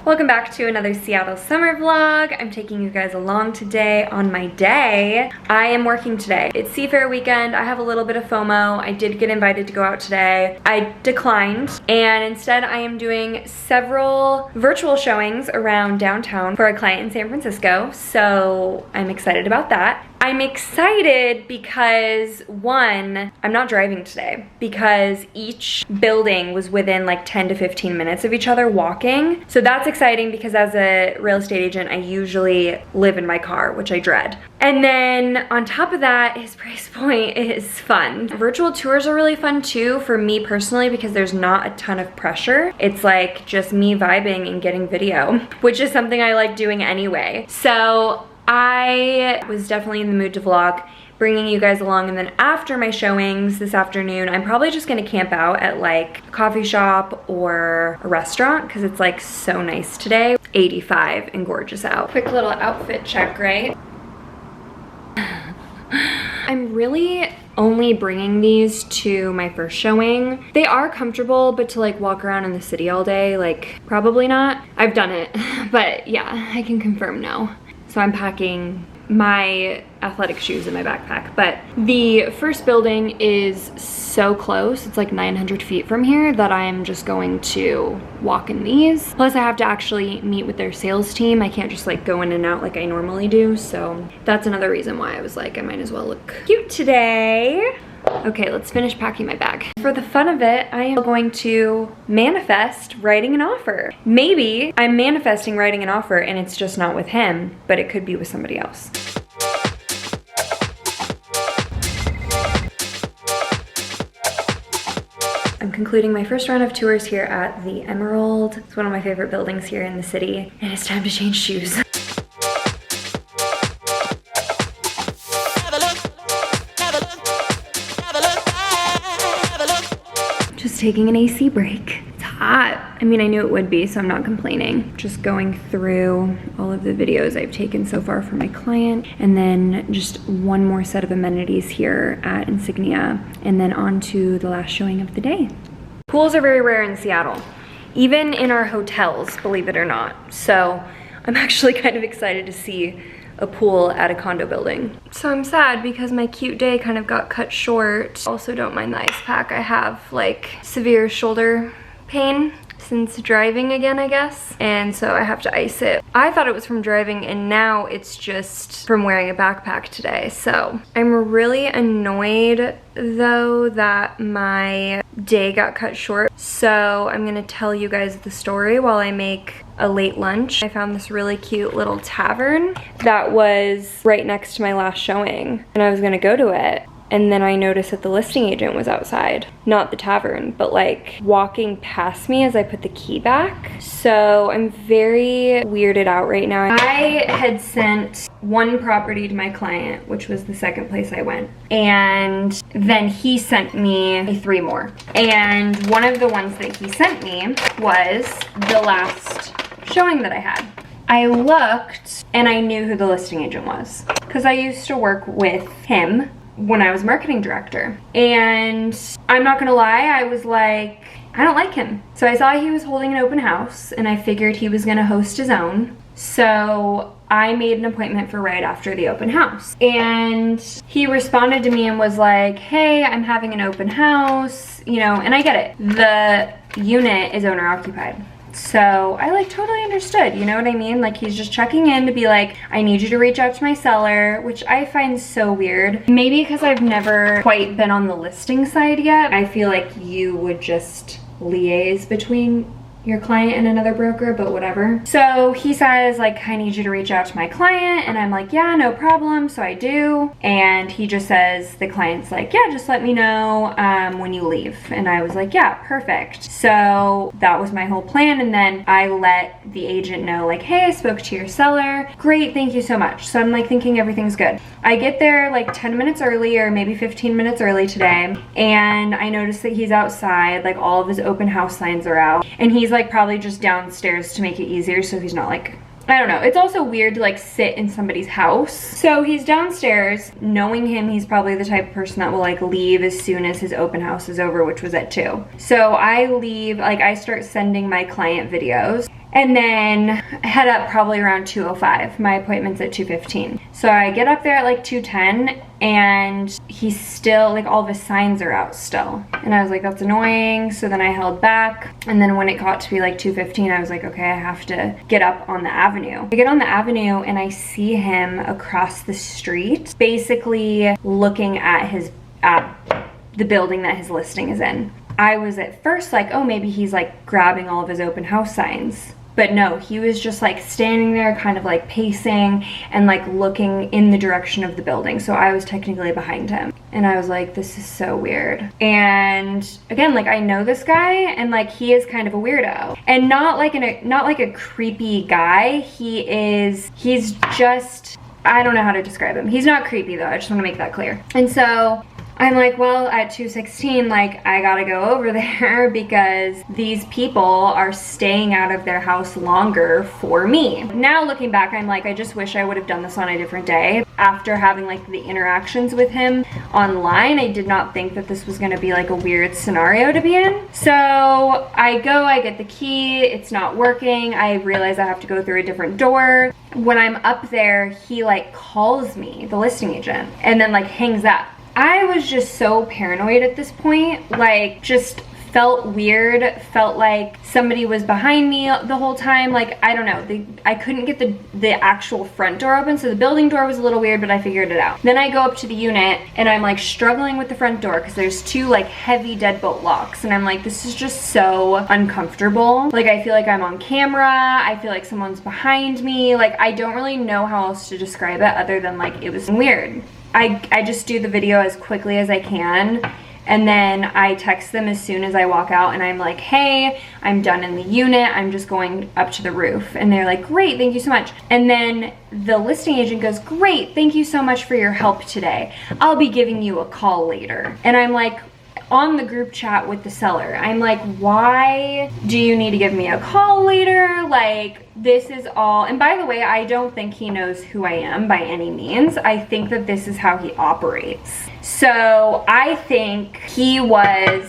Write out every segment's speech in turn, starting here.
Welcome back to another Seattle summer vlog. I'm taking you guys along today on my day. I am working today. It's Seafair weekend. I have a little bit of FOMO. I did get invited to go out today. I declined, and instead I am doing several virtual showings around downtown for a client in San Francisco, so I'm excited about that. I'm excited because, one, I'm not driving today because each building was within like 10 to 15 minutes of each other walking. So that's exciting because as a real estate agent, I usually live in my car, which I dread. And then on top of that, his price point is fun. Virtual tours are really fun too for me personally because there's not a ton of pressure. It's like just me vibing and getting video, which is something I like doing anyway. So I was definitely in the mood to vlog, bringing you guys along, and then after my showings this afternoon, I'm probably just gonna camp out at like a coffee shop or a restaurant because it's like so nice today. 85 and gorgeous out. Quick little outfit check, right? I'm really only bringing these to my first showing. They are comfortable, but to like walk around in the city all day, like probably not. I've done it, but yeah, I can confirm no. So I'm packing my athletic shoes in my backpack. But the first building is so close. It's like 900 feet from here that I'm just going to walk in these. Plus I have to actually meet with their sales team. I can't just like go in and out like I normally do. So that's another reason why I was like, I might as well look cute today. Okay, let's finish packing my bag. For the fun of it, I am going to manifest writing an offer. Maybe I'm manifesting writing an offer and it's just not with him, but it could be with somebody else. I'm concluding my first round of tours here at the Emerald. It's one of my favorite buildings here in the city, and it's time to change shoes. Just taking an AC break. It's hot. I mean, I knew it would be, so I'm not complaining. Just going through all of the videos I've taken so far for my client, and then just one more set of amenities here at Insignia, and then on to the last showing of the day. Pools are very rare in Seattle, even in our hotels, believe it or not. So I'm actually kind of excited to see a pool at a condo building. So I'm sad because my cute day kind of got cut short. Also don't mind the ice pack. I have like severe shoulder pain since driving again, I guess. And so I have to ice it. I thought it was from driving and now it's just from wearing a backpack today. So I'm really annoyed though that my day got cut short. So I'm gonna tell you guys the story while I make a late lunch. I found this really cute little tavern that was right next to my last showing and I was gonna go to it. And then I noticed that the listing agent was outside, not the tavern, but like walking past me as I put the key back. So I'm very weirded out right now. I had sent one property to my client, which was the second place I went. And then he sent me 3 more. And one of the ones that he sent me was the last showing that I had. I looked and I knew who the listing agent was because I used to work with him when I was marketing director. And I'm not gonna lie, I was like, I don't like him. So I saw he was holding an open house and I figured he was gonna host his own. So I made an appointment for right after the open house. And he responded to me and was like, hey, I'm having an open house, you know, and I get it. The unit is owner occupied. So I like totally understood, you know what I mean? Like he's just checking in to be like, I need you to reach out to my seller, which I find so weird. Maybe because I've never quite been on the listing side yet. I feel like you would just liaise between your client and another broker, but whatever. So he says like, I need you to reach out to my client, and I'm like, yeah, no problem. So I do, and he just says, the client's like, yeah, just let me know when you leave. And I was like, yeah, perfect. So that was my whole plan. And then I let the agent know like, hey, I spoke to your seller. Great, thank you so much. So I'm like thinking everything's good. I get there like 10 minutes early or maybe 15 minutes early today, and I notice that he's outside, like all of his open house signs are out, and he's like probably just downstairs to make it easier so he's not like, I don't know. It's also weird to like sit in somebody's house. So he's downstairs. Knowing him, he's probably the type of person that will like leave as soon as his open house is over, which was at 2. So I leave, like I start sending my client videos, and then head up probably around 2:05. My appointment's at 2:15. So I get up there at like 2:10, and he's still, like, all of his signs are out still. And I was like, that's annoying. So then I held back. And then when it got to be like 2:15, I was like, okay, I have to get up on the avenue. I get on the avenue and I see him across the street, basically looking at the building that his listing is in. I was at first like, oh, maybe he's like grabbing all of his open house signs. But no, he was just like standing there kind of like pacing and like looking in the direction of the building. So I was technically behind him. And I was like, this is so weird. And again, like, I know this guy, and like he is kind of a weirdo. And not like a creepy guy. He's just, I don't know how to describe him. He's not creepy though, I just want to make that clear. And so I'm like, well, at 2:16, like, I gotta go over there because these people are staying out of their house longer for me. Now looking back, I'm like, I just wish I would have done this on a different day. After having like the interactions with him online, I did not think that this was gonna be like a weird scenario to be in. So I get the key, it's not working. I realize I have to go through a different door. When I'm up there, he like calls me, the listing agent, and then like hangs up. I was just so paranoid at this point, like just felt weird, felt like somebody was behind me the whole time. Like, I don't know, I couldn't get the actual front door open, so the building door was a little weird, but I figured it out. Then I go up to the unit and I'm like struggling with the front door because there's two like heavy deadbolt locks, and I'm like, this is just so uncomfortable. Like, I feel like I'm on camera, I feel like someone's behind me. Like, I don't really know how else to describe it other than like it was weird. I just do the video as quickly as I can, and then I text them as soon as I walk out, and I'm like, hey, I'm done in the unit, I'm just going up to the roof. And they're like, great, thank you so much. And then the listing agent goes, great, thank you so much for your help today. I'll be giving you a call later. And I'm like, on the group chat with the seller, I'm like, why do you need to give me a call later? Like, this is all, and by the way, I don't think he knows who I am by any means. I think that this is how he operates. So I think he was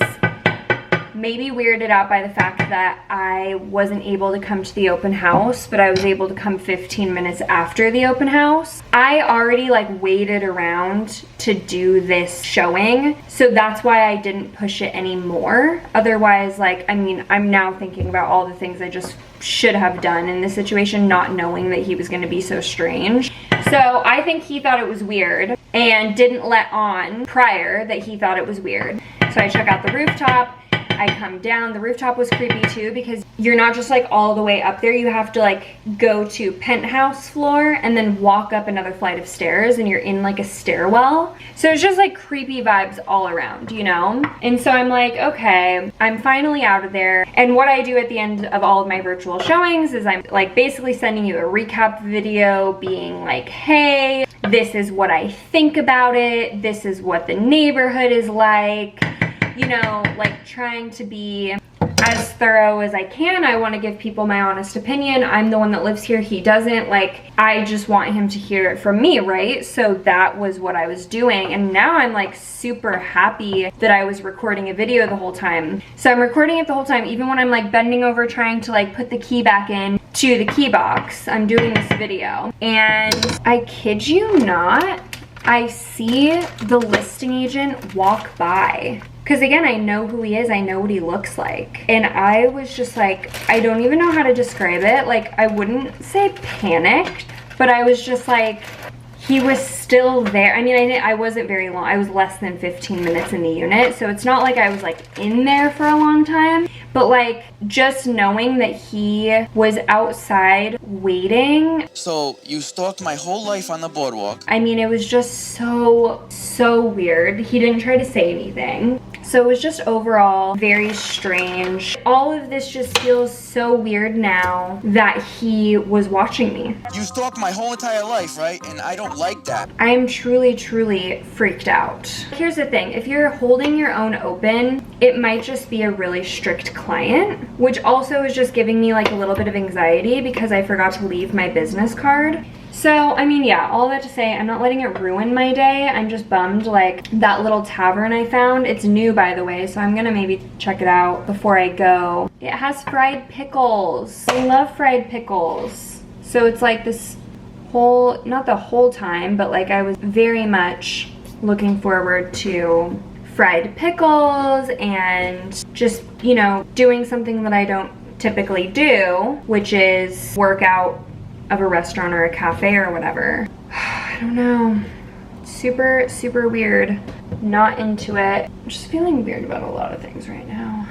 maybe weirded out by the fact that I wasn't able to come to the open house, but I was able to come 15 minutes after the open house. I already like waited around to do this showing, so that's why I didn't push it anymore. Otherwise, like, I mean, I'm now thinking about all the things I just should have done in this situation, not knowing that he was going to be so strange. So I think he thought it was weird and didn't let on prior that he thought it was weird. So I check out the rooftop. I come down. The rooftop was creepy too because you're not just like all the way up there. You have to like go to penthouse floor and then walk up another flight of stairs, and you're in like a stairwell. So it's just like creepy vibes all around, you know? And so I'm like, okay, I'm finally out of there. And what I do at the end of all of my virtual showings is I'm like basically sending you a recap video being like, hey, this is what I think about it. This is what the neighborhood is like. You know, like trying to be as thorough as I can. I want to give people my honest opinion. I'm the one that lives here, he doesn't. Like, I just want him to hear it from me, right? So that was what I was doing. And now I'm like super happy that I was recording a video the whole time. So I'm recording it the whole time, even when I'm like bending over trying to like put the key back in to the key box. I'm doing this video. And I kid you not, I see the listing agent walk by. Because again, I know who he is, I know what he looks like. And I was just like, I don't even know how to describe it. Like, I wouldn't say panicked, but I was just like, he was still there. I mean, I wasn't very long. I was less than 15 minutes in the unit. So it's not like I was like in there for a long time. But like, just knowing that he was outside waiting. So you stalked my whole life on the boardwalk. I mean, it was just so weird. He didn't try to say anything. So it was just overall very strange. All of this just feels so weird now that he was watching me. You stalked my whole entire life, right? And I don't like that. I'm truly freaked out. Here's the thing, if you're holding your own open, it might just be a really strict client, which also is just giving me like a little bit of anxiety because I forgot to leave my business card. So, I mean, yeah, all that to say, I'm not letting it ruin my day. I'm just bummed, like, that little tavern I found, it's new, by the way, so I'm gonna maybe check it out before I go. It has fried pickles. I love fried pickles. So it's like this whole, not the whole time, but like I was very much looking forward to fried pickles and just, you know, doing something that I don't typically do, which is work out of a restaurant or a cafe or whatever. I don't know. Super, super weird. Not into it. I'm just feeling weird about a lot of things right now.